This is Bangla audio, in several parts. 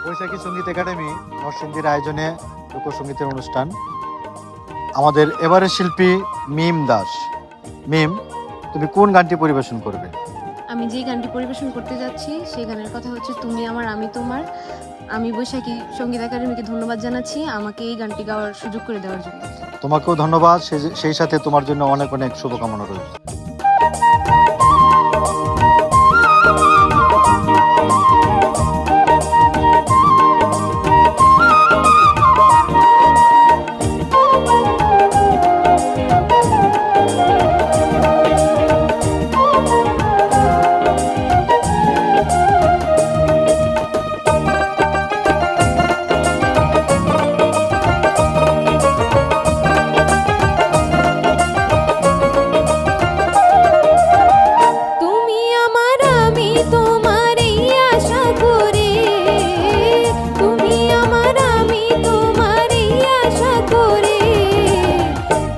বৈশাখী সঙ্গীত একাডেমি নরসিংদীর আয়োজনে লোকসঙ্গীতের অনুষ্ঠান। আমাদের এবারের শিল্পী মিম দাস। মিম, তুমি কোন গানটি পরিবেশন করবে? আমি যে গানটি পরিবেশন করতে যাচ্ছি সেই গানের কথা হচ্ছে তুমি আমার আমি তোমার। আমি বৈশাখী সঙ্গীত একাডেমিকে ধন্যবাদ জানাচ্ছি আমাকে এই গানটি গাওয়ার সুযোগ করে দেওয়ার জন্য। তোমাকেও ধন্যবাদ, সেই সাথে তোমার জন্য অনেক অনেক শুভকামনা রইল।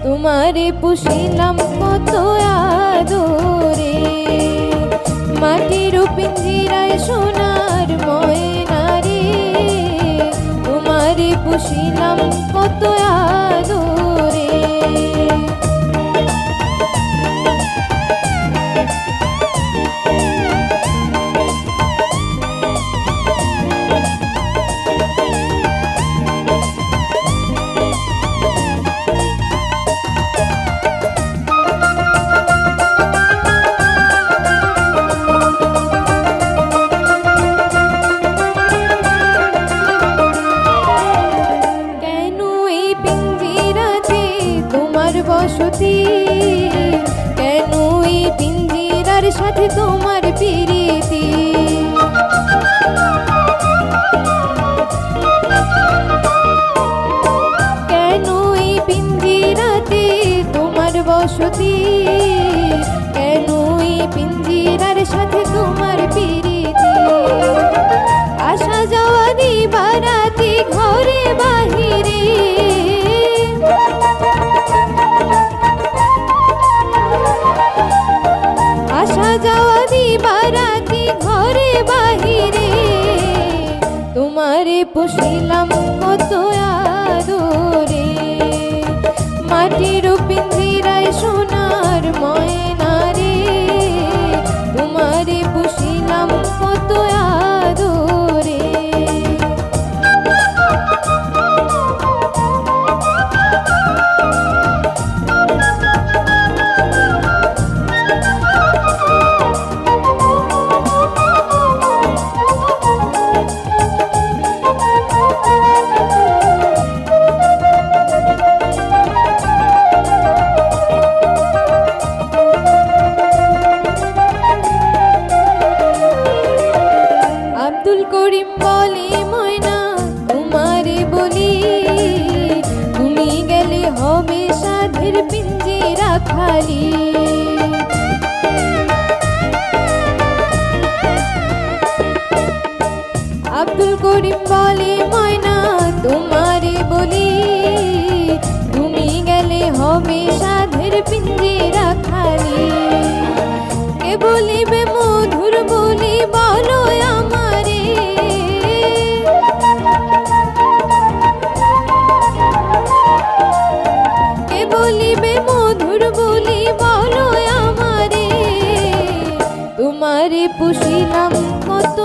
তোমারে পুষিলাম কত আদরে, মাটির পিঞ্জিরায় সোনার ময়না রে, তোমারে পুষিলাম কত আদরে। বসতি কেন এই পিঞ্জিরার সাথে তোমার প্রীতি, কেন এই পিঞ্জিরাতে তোমার বসতি, কেন এই পিঞ্জিরার সাথে তোমার প্রীতি। আসা যাওয়া দিবারাতি ঘরে বাহিরে, আসা যাওয়া দিবারাতি ঘরে বাহিরে, তোমারে পুষিলাম কত আদরে, মাটির পিঞ্জিরায় সোনার ময়না রে, তোমারে পুষিলাম কত আদরে। আব্দুল করিম বলে ময়না তোমারে বলি, তুমি গেলে হবে সাধের পিঞ্জিরা খালি। আব্দুল করিম বলে ময়না তোমারে বলি, তুমি গেলে হবে সাধের পিঞ্জিরা খালি। কে বলিবে মধুর বলি বলো আমারে, কে বলিবে মধুর বলি বলো আমারে, তোমারে পুষিলাম কত